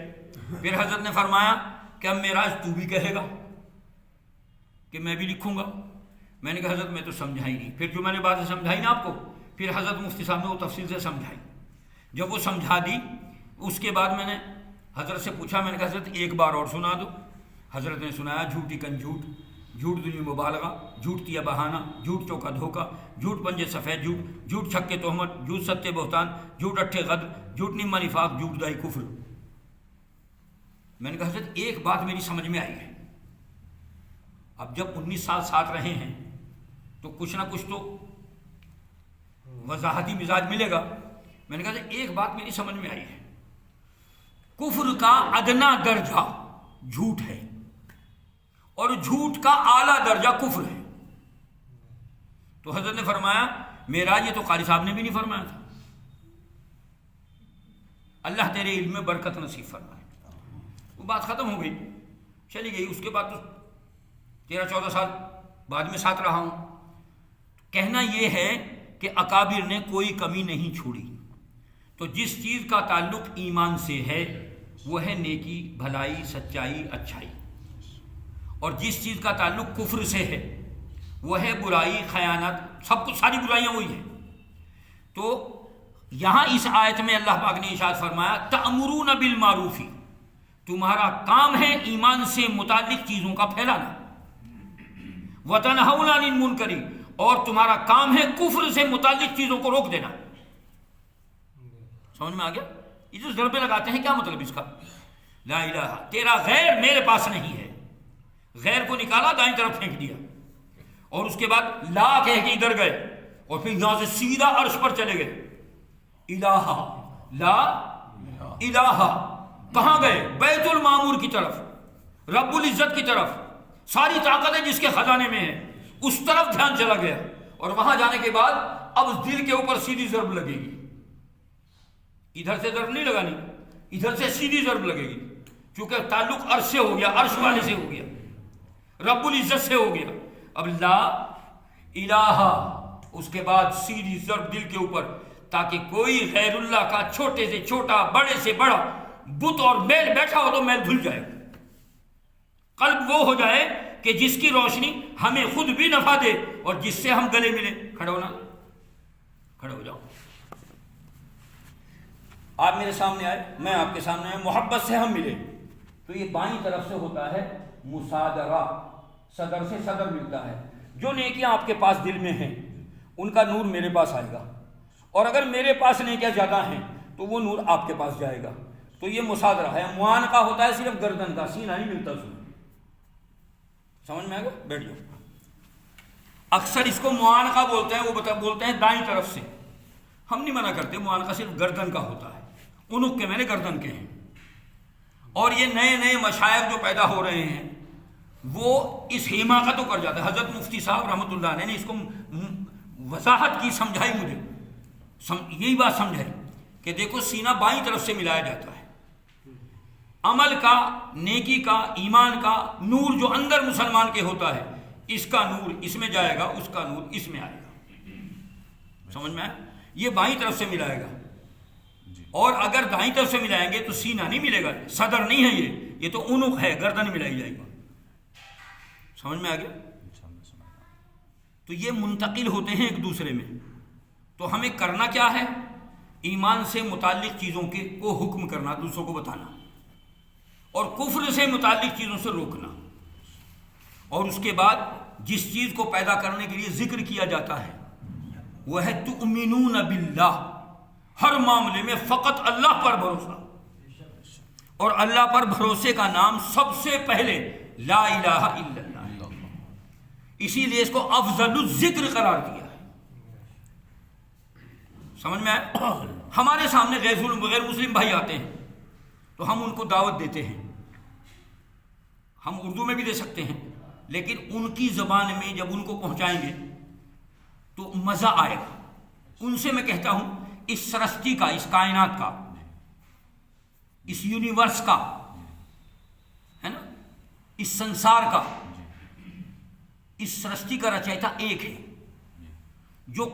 پھر حضرت نے فرمایا کہ اب معراج تو بھی کہے گا کہ میں بھی لکھوں گا۔ میں نے کہا حضرت میں تو سمجھا ہی نہیں۔ پھر جو میں نے باتیں سمجھائی نا آپ کو، پھر حضرت مفتی صاحب نے وہ تفصیل سے سمجھائی۔ جب وہ سمجھا دی اس کے بعد میں نے حضرت سے پوچھا، میں نے کہا حضرت ایک بار اور سنا دو۔ حضرت نے سنایا جھوٹی کن جھوٹ، جھوٹ دنیا مبالغہ، جھوٹ کیا بہانہ، جھوٹ چوکا دھوکا، جھوٹ پنجے سفید جھوٹ، جھوٹ چھکے تہمت، جھوٹ ستے بہتان، جھوٹ اٹھے غدر، جھوٹ نما نفاق، جھوٹ دائی کفر۔ میں نے کہا حضرت ایک بات میری سمجھ میں آئی ہے، اب جب 19 سال ساتھ رہے ہیں تو کچھ نہ کچھ تو وضاحتی مزاج ملے گا۔ میں نے کہا حضرت ایک بات میری سمجھ میں آئی ہے، کفر کا ادنا درجہ جھوٹ ہے اور جھوٹ کا اعلیٰ درجہ کفر ہے۔ تو حضرت نے فرمایا معراج یہ تو قاری صاحب نے بھی نہیں فرمایا تھا۔ اللہ تیرے علم میں برکت نصیب فرمائے۔ وہ بات ختم ہو گئی، چلی گئی۔ اس کے بعد تو 13-14 سال بعد میں ساتھ رہا ہوں۔ کہنا یہ ہے کہ اکابر نے کوئی کمی نہیں چھوڑی۔ تو جس چیز کا تعلق ایمان سے ہے وہ ہے نیکی، بھلائی، سچائی، اچھائی، اور جس چیز کا تعلق کفر سے ہے وہ ہے برائی، خیانت، سب کچھ، ساری برائیاں وہی ہیں۔ تو یہاں اس آیت میں اللہ پاک نے ارشاد فرمایا تأمرون بالمعروف، تمہارا کام ہے ایمان سے متعلق چیزوں کا پھیلانا، وتنہون عن المنکر، اور تمہارا کام ہے کفر سے متعلق چیزوں کو روک دینا۔ سمجھ میں آ گیا؟ یہ جو ضربے لگاتے ہیں کیا مطلب اس کا؟ لا الہ، تیرا غیر میرے پاس نہیں ہے۔ غیر کو نکالا، دائیں طرف پھینک دیا، اور اس کے بعد لا کہہ کے ادھر گئے، اور پھر یہاں سے سیدھا عرش پر چلے گئے۔ الہ، لا الہ، کہاں گئے؟ بیت المعمور کی طرف، رب العزت کی طرف، ساری طاقتیں جس کے خزانے میں ہیں اس طرف دھیان چلا گیا۔ اور وہاں جانے کے بعد اب دل کے اوپر سیدھی ضرب لگے گی، ادھر سے ضرب نہیں لگانی، ادھر سے سیدھی ضرب لگے گی، کیونکہ تعلق عرش سے ہو گیا، عرش والے سے ہو گیا، رب العزت سے ہو گیا۔ اب لا الہ، اس کے بعد سیدھی ضرب دل کے اوپر، تاکہ کوئی غیر اللہ کا چھوٹے سے چھوٹا، بڑے سے بڑا بت اور میل بیٹھا ہو تو میل دھل جائے، قلب وہ ہو جائے کہ جس کی روشنی ہمیں خود بھی نفع دے اور جس سے ہم گلے ملے۔ کھڑے ہونا، کھڑے ہو جاؤ۔ آپ میرے سامنے آئے، میں آپ کے سامنے آئے، محبت سے ہم ملے، تو یہ بائیں طرف سے ہوتا ہے مصادرہ، صدر سے صدر ملتا ہے۔ جو نیکیاں آپ کے پاس دل میں ہیں ان کا نور میرے پاس آئے گا، اور اگر میرے پاس نیکیاں زیادہ ہیں تو وہ نور آپ کے پاس جائے گا۔ تو یہ مصادرہ ہے۔ معانقہ ہوتا ہے صرف گردن کا، سینہ نہیں ملتا اس میں۔ سمجھ میں آئے گا؟ بیٹھ جاؤ۔ اکثر اس کو معانقہ بولتے ہیں، وہ بولتے ہیں دائیں طرف سے۔ ہم نہیں منع کرتے، معانقہ صرف گردن کا ہوتا ہے، عنق کے، میں نے گردن کے ہیں۔ اور یہ نئے نئے مشائخ جو پیدا ہو رہے ہیں وہ اس حماقت کو کر جاتے ہیں۔ حضرت مفتی صاحب رحمۃ اللہ علیہ نے اس کو وضاحت کی، سمجھائی مجھے، یہی بات سمجھائی کہ دیکھو سینہ بائیں طرف سے ملایا جاتا ہے۔ عمل کا، نیکی کا، ایمان کا نور جو اندر مسلمان کے ہوتا ہے، اس کا نور اس میں جائے گا، اس کا نور اس میں آئے گا۔ سمجھ میں آئے؟ یہ بائیں طرف سے ملائے گا، اور اگر دائیں طرف سے ملائیں گے تو سینہ نہیں ملے گا، صدر نہیں ہے، یہ تو عنق ہے، گردن ملائی جائے گا۔ سمجھ میں آ گیا؟ تو یہ منتقل ہوتے ہیں ایک دوسرے میں۔ تو ہمیں کرنا کیا ہے؟ ایمان سے متعلق چیزوں کو حکم کرنا، دوسروں کو بتانا، اور کفر سے متعلق چیزوں سے روکنا، اور اس کے بعد جس چیز کو پیدا کرنے کے لیے ذکر کیا جاتا ہے وہ ہے تؤمنون باللہ، ہر معاملے میں فقط اللہ پر بھروسہ، اور اللہ پر بھروسے کا نام سب سے پہلے لا الہ الا اللہ، اسی لیے اس کو افضل الذکر قرار دیا ہے۔ سمجھ میں آئے؟ ہمارے سامنے غیر مسلم بھائی آتے ہیں تو ہم ان کو دعوت دیتے ہیں، ہم اردو میں بھی دے سکتے ہیں، لیکن ان کی زبان میں جب ان کو پہنچائیں گے تو مزہ آئے گا. ان سے میں کہتا ہوں اس سرشتی کا، اس کائنات کا، اس یونیورس کا، ہے نا، اس سنسار کا، اس سرشتی کا رچیتا ایک ہے جو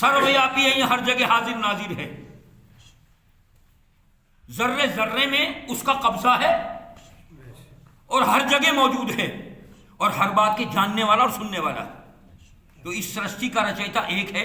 سرویاپی ہے، یہ ہر جگہ حاضر ناظر ہے، ذرے ذرے میں اس کا قبضہ ہے اور ہر جگہ موجود ہے اور ہر بات کے جاننے والا اور سننے والا. تو اس سرشتی کا رچیتا ایک ہے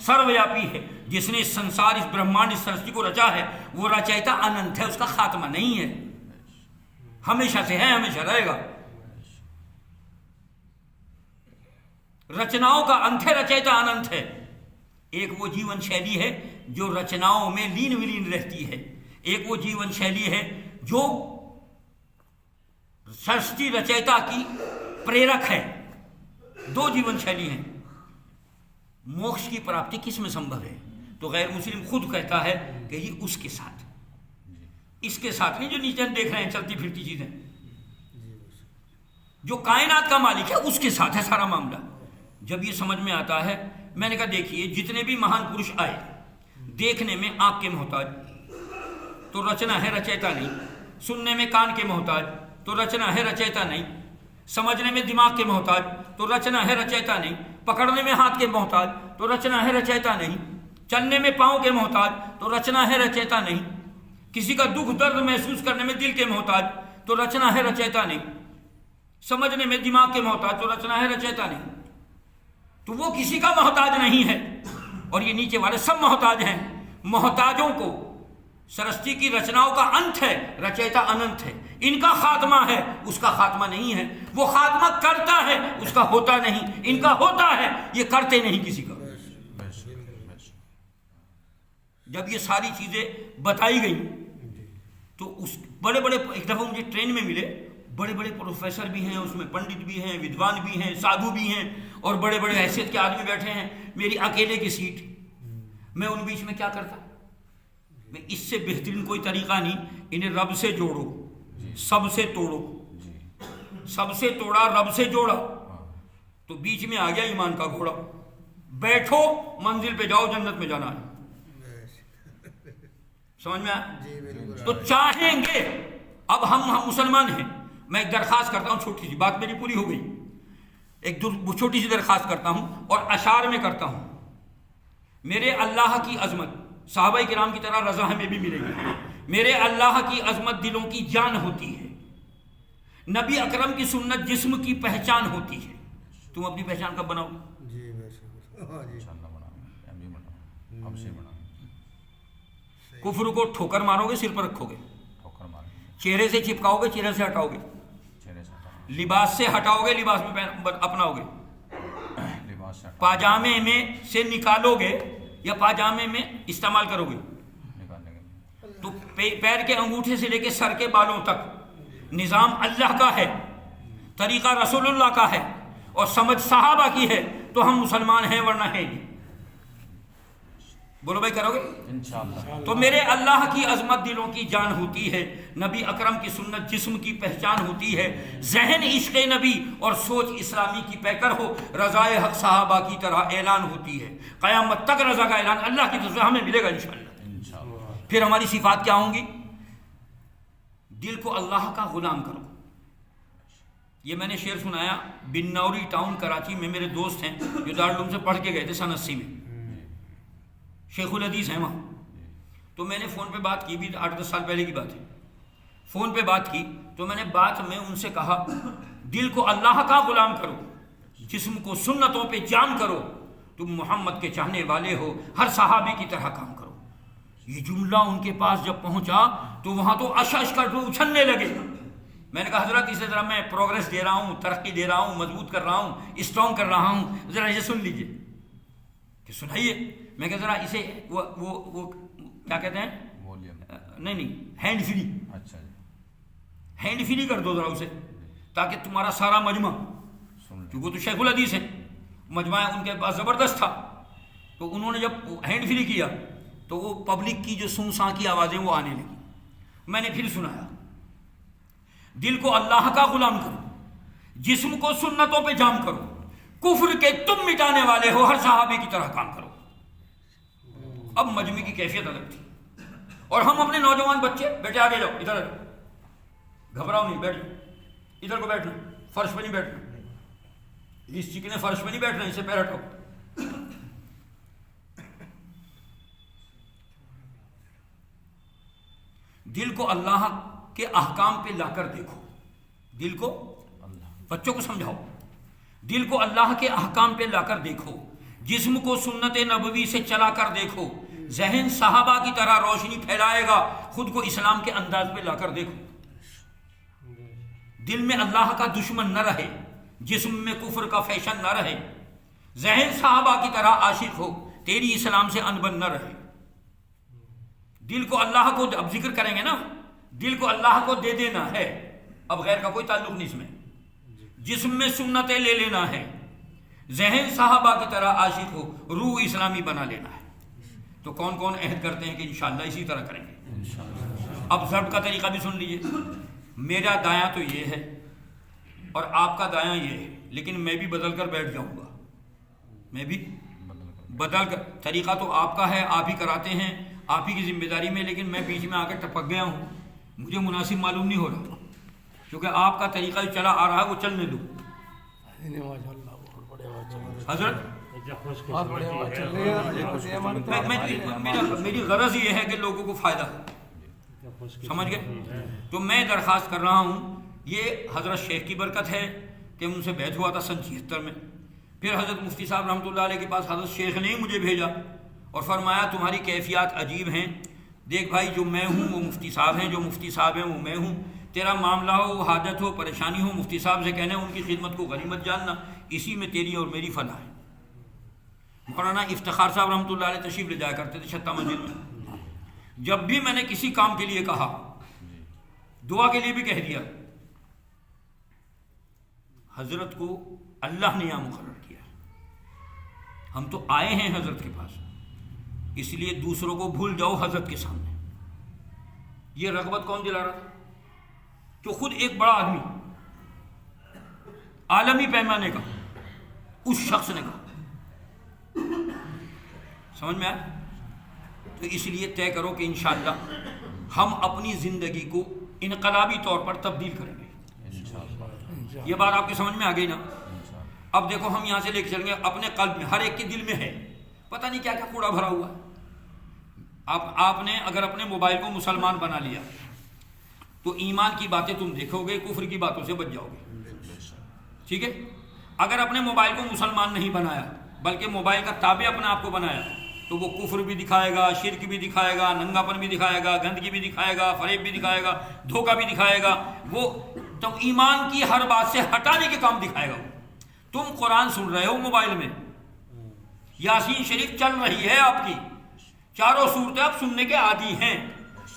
سرویاپی ہے. جس نے اس سنسار، اس برہمانڈ، اس سرشتی کو رچا ہے وہ رچیتا اننت ہے، اس کا خاتمہ نہیں ہے، ہمیشہ سے ہے، ہمیشہ رہے گا. رچناؤں کا انت ہے، رچیتا اننت ہے. ایک وہ جیون شیلی ہے جو رچناؤں میں لین ولین رہتی ہے، ایک وہ جیون شیلی ہے جو سرشتی رچیتا کی پریرک ہے. دو جیون شیلی ہیں. موکش کی پراپتی کس میں سمبھو ہے؟ تو غیر مسلم خود کہتا ہے کہ یہ اس کے ساتھ، اس کے ساتھ نہیں جو نیچے دیکھ رہے ہیں چلتی پھرتی چیزیں، جو کائنات کا مالک ہے اس کے ساتھ ہے سارا معاملہ. جب یہ سمجھ میں آتا ہے، میں نے کہا دیکھیے جتنے بھی مہان پروش آئے، دیکھنے میں آنکھ کے محتاج تو رچنا ہے، رچیتا نہیں. سننے میں کان کے محتاج تو رچنا ہے، رچیتا نہیں. سمجھنے میں دماغ کے محتاج تو رچنا ہے، رچیتا نہیں. پکڑنے میں ہاتھ کے محتاج تو رچنا ہے، رچیتا نہیں. چلنے میں پاؤں کے محتاج تو رچنا ہے، رچیتا نہیں. کسی کا دکھ درد محسوس کرنے میں دل کے محتاج تو رچنا ہے، رچیتا نہیں. سمجھنے میں دماغ کے محتاج تو رچنا ہے، رچیتا نہیں. تو وہ کسی کا محتاج نہیں ہے اور یہ نیچے والے سب محتاج ہیں. محتاجوں کو سرشتی کی رچناؤں کا انت ہے، رچیتا اننت ہے. ان کا خاتمہ ہے، اس کا خاتمہ نہیں ہے. وہ خاتمہ کرتا ہے، اس کا ہوتا نہیں. ان کا ہوتا ہے، یہ کرتے نہیں کسی کا. جب یہ ساری چیزیں بتائی گئی تو اس بڑے بڑے، ایک دفعہ مجھے ٹرین میں ملے بڑے بڑے پروفیسر بھی ہیں، اس میں پنڈت بھی ہیں، ودوان بھی ہیں، سادھو بھی ہیں اور بڑے بڑے حیثیت کے آدمی بیٹھے ہیں. میری اکیلے کی سیٹ، میں ان بیچ میں کیا کرتا؟ میں اس سے بہترین کوئی طریقہ نہیں. انہیں رب سے جوڑو، سب سے توڑو. سب سے توڑا، رب سے جوڑا تو بیچ میں آ گیا ایمان کا گھوڑا. بیٹھو، منزل پہ جاؤ، جنت میں جانا ہے. سمجھ میں آیا؟ تو چاہیں گے. اب ہم مسلمان ہیں. میں ایک درخواست کرتا ہوں، چھوٹی سی بات میری پوری ہو گئی. ایک چھوٹی سی درخواست کرتا ہوں اور اشعار میں کرتا ہوں. میرے اللہ کی عظمت صحابہ کرام کی طرح رضا ہمیں بھی ملے گی. میرے اللہ کی عظمت دلوں کی جان ہوتی ہے. نبی اکرم کی سنت جسم کی پہچان ہوتی ہے. تم اپنی پہچان کب بناؤ؟ کفر کو ٹھوکر مارو گے، سر پر رکھو گے. چہرے سے چپکاؤ گے، چہرے سے ہٹاؤ گے. لباس سے ہٹاؤ گے، لباس میں اپناؤ گے. پاجامے میں سے نکالو گے یا پاجامے میں استعمال کرو گے. تو پیر کے انگوٹھے سے لے کے سر کے بالوں تک نظام اللہ کا ہے، طریقہ رسول اللہ کا ہے اور سمجھ صحابہ کی ہے. تو ہم مسلمان ہیں، ورنہ ہیں نہیں. بولو بھائی، کرو گے انشاءاللہ. تو میرے اللہ کی عظمت دلوں کی جان ہوتی ہے. نبی اکرم کی سنت جسم کی پہچان ہوتی ہے. ذہن عشق نبی اور سوچ اسلامی کی پیکر ہو. رضائے حق صحابہ کی طرح اعلان ہوتی ہے. قیامت تک رضا کا اعلان اللہ کی طرف سے ہمیں ملے گا انشاءاللہ. پھر ہماری صفات کیا ہوں گی؟ دل کو اللہ کا غلام کرو. یہ میں نے شعر سنایا. بنوری ٹاؤن کراچی میں میرے دوست ہیں جو دارالعلوم سے پڑھ کے گئے تھے سن 80 میں، شیخ الحدیث ہیں وہاں. تو میں نے فون پہ بات کی بھی، 8-10 سال پہلے کی بات ہے. فون پہ بات کی تو میں نے بات میں ان سے کہا دل کو اللہ کا غلام کرو، جسم کو سنتوں پہ جام کرو. تم محمد کے چاہنے والے ہو، ہر صحابی کی طرح کام کرو. یہ جملہ ان کے پاس جب پہنچا تو وہاں تو اشش کر اچھلنے لگے. میں نے کہا حضرت اسے ذرا میں پروگریس دے رہا ہوں، ترقی دے رہا ہوں، مضبوط کر رہا ہوں، اسٹرانگ کر رہا ہوں، ذرا یہ سن لیجئے. کہ سنائیے. میں کہا ذرا اسے وہ کیا کہتے ہیں، نہیں ہینڈ فری. اچھا، ہینڈ فری کر دو ذرا اسے، تاکہ تمہارا سارا مجمع، کیونکہ وہ تو شیخ الحدیث ہیں، مجمع ان کے پاس زبردست تھا. تو انہوں نے جب ہینڈ فری کیا تو وہ پبلک کی جو سوں ساں کی آوازیں وہ آنے لگی. میں نے پھر سنایا دل کو اللہ کا غلام کرو، جسم کو سنتوں پہ جام کرو، کفر کے تم مٹانے والے ہو، ہر صحابی کی طرح کام کرو۔ اب مجمع کی کیفیت الگ تھی، اور ہم اپنے نوجوان بچے، بیٹے آگے جاؤ، ادھر آ جاؤ، گھبراؤ نہیں، بیٹھ ادھر کو بیٹھنا، فرش پہ نہیں بیٹھنا، اس چکنے فرش پہ نہیں بیٹھنا، اسے پیر ہٹاؤ۔ دل کو اللہ کے احکام پہ لا کر دیکھو، دل کو، بچوں کو سمجھاؤ، دل کو اللہ کے احکام پہ لا کر دیکھو، جسم کو سنت نبوی سے چلا کر دیکھو، ذہن صحابہ کی طرح روشنی پھیلائے گا، خود کو اسلام کے انداز پہ لا کر دیکھو۔ دل میں اللہ کا دشمن نہ رہے، جسم میں کفر کا فیشن نہ رہے، ذہن صحابہ کی طرح عاشق ہو، تیری اسلام سے انبن نہ رہے۔ دل کو اللہ کو، اب ذکر کریں گے نا، دل کو اللہ کو دے دینا ہے، اب غیر کا کوئی تعلق نہیں اس میں، جسم میں سنتیں لے لینا ہے، ذہن صحابہ کی طرح عاشق ہو، روح اسلامی بنا لینا ہے۔ تو کون کون عہد کرتے ہیں کہ انشاءاللہ اسی طرح کریں گے؟ اب ضرب کا طریقہ بھی سن لیجئے، میرا دایاں تو یہ ہے اور آپ کا دایاں یہ ہے، لیکن میں بھی بدل کر بیٹھ جاؤں گا، میں بھی بدل کر، طریقہ تو آپ کا ہے، آپ ہی کراتے ہیں، آپ ہی کی ذمہ داری میں، لیکن میں بیچ میں آ کے ٹپک گیا ہوں، مجھے مناسب معلوم نہیں ہو رہا، کیونکہ آپ کا طریقہ جو چلا آ رہا ہے وہ چلنے دو۔ حضرت میری غرض یہ ہے کہ لوگوں کو فائدہ ہو، سمجھ گئے؟ تو میں درخواست کر رہا ہوں، یہ حضرت شیخ کی برکت ہے کہ ان سے بیعت ہوا تھا سن 76 میں، پھر حضرت مفتی صاحب رحمۃ اللہ علیہ کے پاس حضرت شیخ نے مجھے بھیجا اور فرمایا تمہاری کیفیات عجیب ہیں، دیکھ بھائی جو میں ہوں وہ مفتی صاحب ہیں، جو مفتی صاحب ہیں وہ میں ہوں، تیرا معاملہ ہو، حاجت ہو، پریشانی ہو، مفتی صاحب سے کہنا، ان کی خدمت کو غنیمت جاننا، اسی میں تیری اور میری فلاح ہے۔ مولانا افتخار صاحب رحمۃ اللہ علیہ تشریف لے جایا کرتے تھے چھتہ مسجد میں، جب بھی میں نے کسی کام کے لیے کہا، دعا کے لیے بھی کہہ دیا، حضرت کو اللہ نے یہاں مقرر کیا، ہم تو آئے ہیں حضرت کے پاس، اس لیے دوسروں کو بھول جاؤ حضرت کے سامنے۔ یہ رغبت کون دلا رہا تھا؟ جو خود ایک بڑا آدمی عالمی پیمانے کا، اس شخص نے کہا، سمجھ میں آیا؟ تو اس لیے طے کرو کہ انشاءاللہ ہم اپنی زندگی کو انقلابی طور پر تبدیل کریں گے۔ یہ بات آپ کی سمجھ میں آ گئی نا؟ اب دیکھو ہم یہاں سے لے کے چلیں گے، اپنے قلب میں، ہر ایک کے دل میں ہے پتہ نہیں کیا کیا کوڑا بھرا ہوا ہے۔ آپ نے اگر اپنے موبائل کو مسلمان بنا لیا تو ایمان کی باتیں تم دیکھو گے، کفر کی باتوں سے بچ جاؤ گے، ٹھیک ہے؟ اگر اپنے موبائل کو مسلمان نہیں بنایا بلکہ موبائل کا تابع اپنے آپ کو بنایا تو وہ کفر بھی دکھائے گا، شرک بھی دکھائے گا، ننگاپن بھی دکھائے گا، گندگی بھی دکھائے گا، فریب بھی دکھائے گا، دھوکہ بھی دکھائے گا، وہ تم ایمان کی ہر بات سے ہٹانے کے کام دکھائے گا۔ تم قرآن سن رہے ہو موبائل میں، یاسین شریف چل رہی ہے آپ کی، چاروں صورتیں آپ سننے کے عادی ہیں،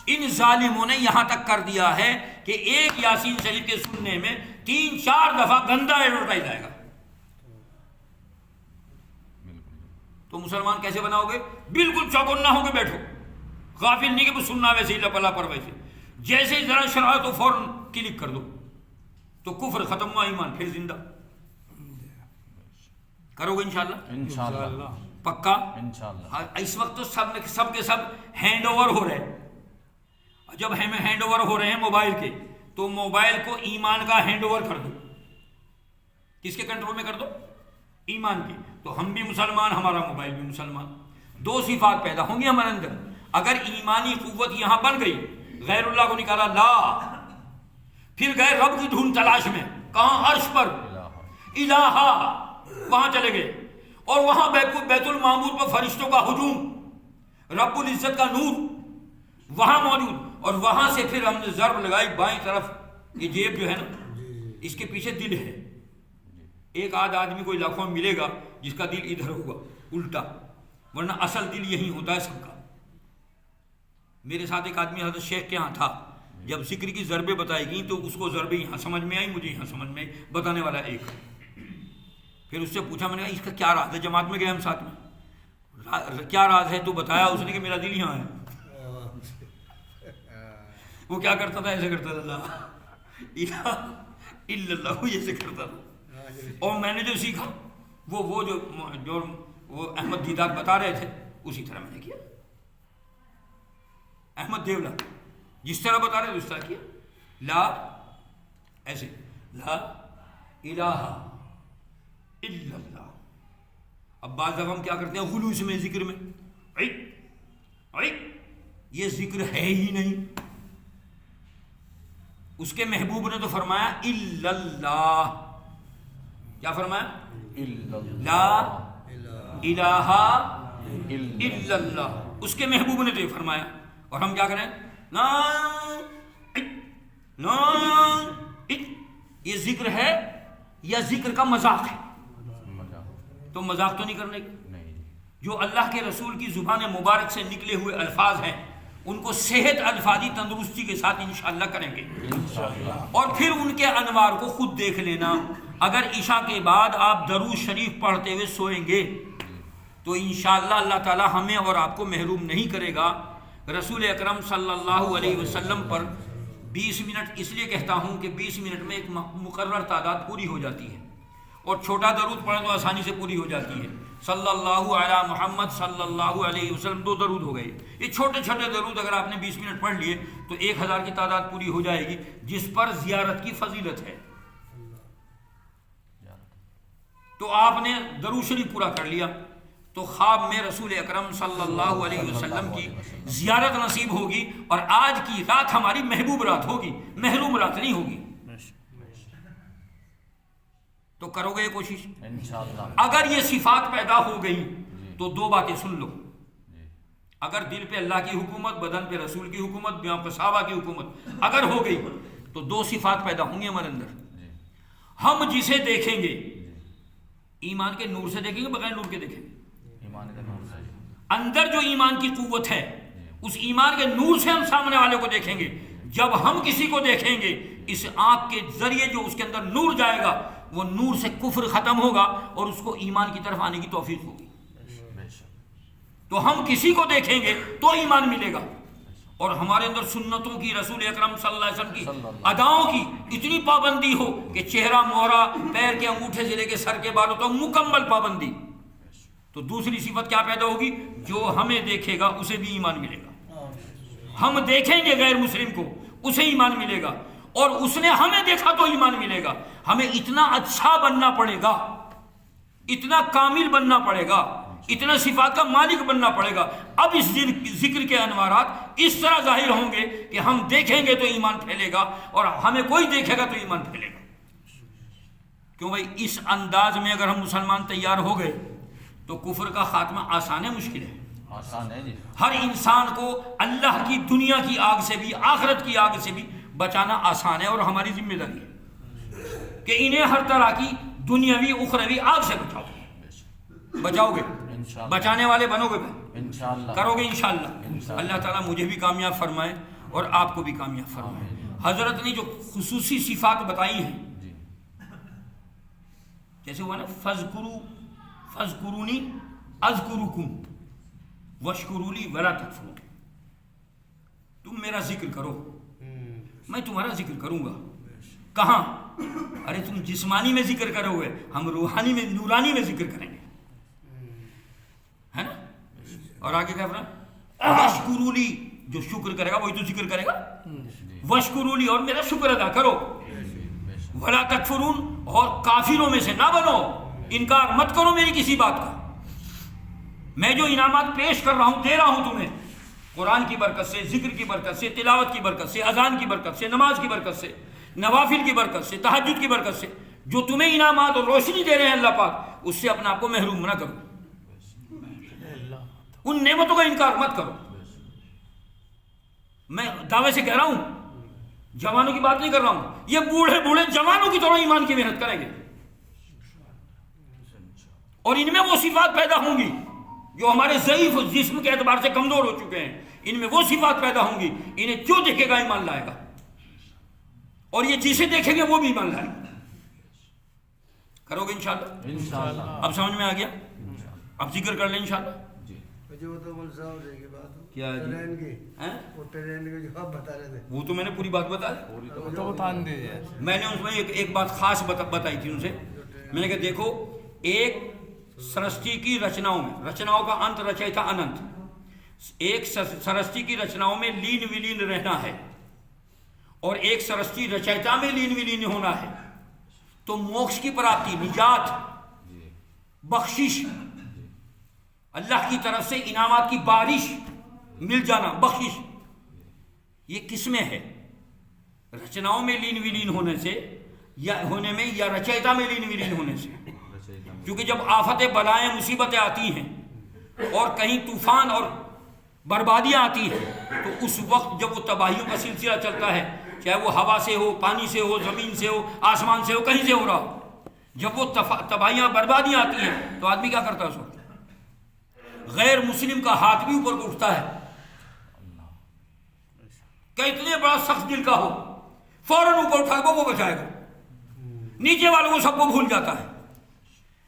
ان ظالموں نے یہاں تک کر دیا ہے کہ ایک یاسین شریف کے سننے میں 3-4 دفعہ گندا ایڈورٹائز آئے گا۔ تو مسلمان کیسے بناؤ گے؟ بالکل چوکنا ہو کے بیٹھو، غافل نہیں کہ وہ سننا ویسے ہی لپلا پر ویسے، جیسے ہی ذرا شرح تو فوراً کلک کر دو، تو کفر ختم ہوا، ایمان پھر زندہ۔ کرو گے انشاءاللہ؟ پکا؟ انشاءاللہ۔ اس وقت تو سب کے سب ہینڈ اوور ہو رہے ہیں، جب ہمیں ہینڈ اوور ہو رہے ہیں موبائل کے، تو موبائل کو ایمان کا ہینڈ اوور کر دو۔ کس کے کنٹرول میں کر دو؟ ایمان کی۔ تو ہم بھی مسلمان، ہمارا موبائل بھی مسلمان، 2 صفات پیدا ہوں گی ہمارے اندر۔ اگر ایمانی قوت یہاں بن گئی، غیر اللہ کو نکالا لا، پھر گئے رب کی ڈھونڈ تلاش میں، کہاں؟ عرش پر، الہا، وہاں چلے گئے، اور وہاں بیت المعمور پر فرشتوں کا ہجوم، رب العزت کا نور وہاں موجود، اور وہاں سے پھر ہم نے ضرب لگائی بائیں طرف، یہ جیب جو ہے نا، اس کے پیچھے دل ہے۔ ایک آدھ آدمی کوئی لاکھوں میں ملے گا جس کا دل ادھر ہوگا الٹا، ورنہ اصل دل یہی ہوتا ہے سب کا۔ میرے ساتھ ایک آدمی حضرت شیخ کے ہاں تھا، جب ذکر کی ضربیں بتائی گئیں تو اس کو ضربیں یہاں سمجھ میں آئی، مجھے یہاں سمجھ میں آئی، بتانے والا ایک۔ پھر اس سے پوچھا، میں نے کہا اس کا کیا راز ہے؟ جماعت میں گئے ہم ساتھ میں، کیا راز ہے تو بتایا اس نے کہ میرا دل یہاں ہے۔ وہ کیا کرتا تھا؟ ایسے کرتا تھا، الہ الا اللہ یہ ذکر کرتا تھا. اور میں نے جو سیکھا وہ جو وہ احمد دیدار بتا رہے تھے اسی طرح میں نے کیا. احمد دیولا جس طرح بتا رہے تھے اس طرح کیا. لا ایسے لا الہ الا اللہ. اب بعض دفعہ ہم کیا کرتے ہیں خلوص میں ذکر میں یہ ذکر ہے ہی نہیں. اس کے محبوب نے تو فرمایا الا اللہ. کیا فرمایا؟ لا الہ الا اللہ. اس کے محبوب نے تو یہ فرمایا اور ہم کیا کریں؟ یہ ذکر ہے یا ذکر کا مذاق ہے؟ تو مذاق تو نہیں کرنے کی. جو اللہ کے رسول کی زبان مبارک سے نکلے ہوئے الفاظ ہیں ان کو صحت الفاظی تندرستی کے ساتھ انشاءاللہ کریں گے. اور پھر ان کے انوار کو خود دیکھ لینا. اگر عشاء کے بعد آپ درود شریف پڑھتے ہوئے سوئیں گے تو انشاءاللہ اللہ تعالی ہمیں اور آپ کو محروم نہیں کرے گا. رسول اکرم صلی اللہ علیہ وسلم پر 20 منٹ اس لیے کہتا ہوں کہ 20 منٹ میں ایک مقرر تعداد پوری ہو جاتی ہے اور چھوٹا درود پڑھیں تو آسانی سے پوری ہو جاتی ہے. صلی اللہ علی محمد صلی اللہ علیہ وسلم 2 درود ہو گئے. یہ چھوٹے چھوٹے درود اگر آپ نے 20 منٹ پڑھ لیے تو 1000 کی تعداد پوری ہو جائے گی جس پر زیارت کی فضیلت ہے. تو آپ نے درود شریف پورا کر لیا تو خواب میں رسول اکرم صلی اللہ علیہ وسلم کی زیارت نصیب ہوگی اور آج کی رات ہماری محبوب رات ہوگی, محروم رات نہیں ہوگی. تو کرو گے یہ کوشش انشاءاللہ. اگر یہ صفات پیدا ہو گئی تو 2 باتیں سن لو. اگر دل پہ اللہ کی حکومت, بدن پہ رسول کی حکومت, بیان پہ صحابہ کی حکومت اگر ہو گئی تو 2 صفات پیدا ہوں گی ہمارے اندر. ہم جسے دیکھیں گے ایمان کے نور سے دیکھیں گے بغیر نور کے دیکھیں گے؟ ایمان کے نور سے. اندر جو ایمان کی قوت ہے اس ایمان کے نور سے ہم سامنے والے کو دیکھیں گے. جب ہم کسی کو دیکھیں گے اس آنکھ کے ذریعے جو اس کے اندر نور جائے گا وہ نور سے کفر ختم ہوگا اور اس کو ایمان کی طرف آنے کی توفیق ہوگی. تو ہم کسی کو دیکھیں گے تو ایمان ملے گا. اور ہمارے اندر سنتوں کی, رسول اکرم صلی اللہ علیہ وسلم کی اداؤں کی اتنی پابندی ہو کہ چہرہ مہرا, پیر کے انگوٹھے سے لے کے سر کے بالوں تک مکمل پابندی. تو دوسری صفت کیا پیدا ہوگی؟ جو ہمیں دیکھے گا اسے بھی ایمان ملے گا. ہم دیکھیں گے غیر مسلم کو اسے ایمان ملے گا اور اس نے ہمیں دیکھا تو ایمان ملے گا. ہمیں اتنا اچھا بننا پڑے گا, اتنا کامل بننا پڑے گا, اتنا صفات کا مالک بننا پڑے گا. اب اس ذکر کے انوارات اس طرح ظاہر ہوں گے کہ ہم دیکھیں گے تو ایمان پھیلے گا اور ہمیں کوئی دیکھے گا تو ایمان پھیلے گا. کیوں بھائی اس انداز میں اگر ہم مسلمان تیار ہو گئے تو کفر کا خاتمہ آسان ہے مشکل ہے؟ آسان ہے جی. ہر انسان کو اللہ کی دنیا کی آگ سے بھی آخرت کی آگ سے بھی بچانا آسان ہے اور ہماری ذمہ داری ہے کہ انہیں ہر طرح کی دنیاوی اخروی آگ سے بچاؤ. بچاؤ گے, بچانے والے بنو گے, کرو گے انشاءاللہ. اللہ تعالیٰ مجھے بھی کامیاب فرمائے اور آپ کو بھی کامیاب فرمائے. حضرت نے جو خصوصی صفات بتائی ہیں جیسے ہوا نا فذکرونی اذکرکم واشکروا لی ولا تکفرون. تم میرا ذکر کرو میں تمہارا ذکر کروں گا. کہاں؟ ارے تم جسمانی میں ذکر کرو گے, ہم روحانی میں نورانی میں ذکر کریں گے, ہے نا. اور آگے کیا فرمایا؟ واشکروا لی, جو شکر کرے گا وہی تو ذکر کرے گا. واشکروا لی, اور میرا شکر ادا کرو. ولا تکفرون, اور کافروں میں سے نہ بنو, انکار مت کرو میری کسی بات کا. میں جو انعامات پیش کر رہا ہوں دے رہا ہوں تمہیں قرآن کی برکت سے, ذکر کی برکت سے, تلاوت کی برکت سے, اذان کی برکت سے, نماز کی برکت سے, نوافل کی برکت سے, تہجد کی برکت سے, جو تمہیں انعامات اور روشنی دے رہے ہیں اللہ پاک, اس سے اپنے آپ کو محروم نہ کرو. ان نعمتوں کا انکار مت کرو. میں دعوے سے کہہ رہا ہوں, جوانوں کی بات نہیں کر رہا ہوں, یہ بوڑھے بوڑھے جوانوں کی طرح ایمان کی محنت کریں گے اور ان میں وہ صفات پیدا ہوں گی جو ہمارے ضعیف جسم کے اعتبار سے کمزور ہو چکے ہیں. ان میں وہ صفات پیدا ہوں گی, انہیں جو دیکھے گا ایمان لائے گا اور یہ جسے دیکھیں گے وہ بھی ایمان لائے گا. کرو گے انشاءاللہ. اب سمجھ میں آ گیا؟ اب ذکر کر لیں انشاءاللہ. مجھے وہ تو مول صاحب رہے کی بات کیا جی؟ ٹرین کی ہیں؟ وہ ٹرین کی جو آپ بتا رہے تھے وہ تو میں نے پوری بات بتا دی. تو بتا دیجیے. میں نے اس میں ایک بات خاص بتائی تھی ان سے. میں نے کہا دیکھو ایک سرستی کی رچناؤں میں، رچناؤں کا انت رچیتا اننت، ایک سرستی کی رچناؤں میں لین ولین رہنا ہے اور ایک سرستی رچیتا میں لین ولین ہونا ہے. تو موکش کی پراپتی، نجات، بخشش، اللہ کی طرف سے انعامات کی بارش مل جانا، بخشش، یہ کس میں ہے؟ رچناؤں میں لین ولین ہونے سے یا ہونے میں، یا رچیتا میں لین ولین ہونے سے. کیونکہ جب آفتیں بلائیں مصیبتیں آتی ہیں اور کہیں طوفان اور بربادیاں آتی ہیں تو اس وقت جب وہ تباہیوں کا سلسلہ چلتا ہے، چاہے وہ ہوا سے ہو، پانی سے ہو، زمین سے ہو، آسمان سے ہو، کہیں سے ہو رہا ہو، جب وہ تباہیاں بربادیاں آتی ہیں تو آدمی کیا کرتا ہے؟ اس وقت غیر مسلم کا ہاتھ بھی اوپر کو اٹھتا ہے کہ اتنے بڑا سخت دل کا ہو، فوراً اوپر اٹھائے گا، وہ بچائے گا، نیچے والوں کو سب کو بھول جاتا ہے.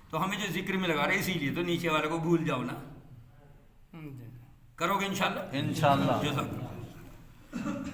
تو ہمیں جو ذکر میں لگا رہے اسی لیے تو نیچے والوں کو بھول جاؤ نا. کرو گے انشاءاللہ؟ انشاءاللہ. جزاک اللہ.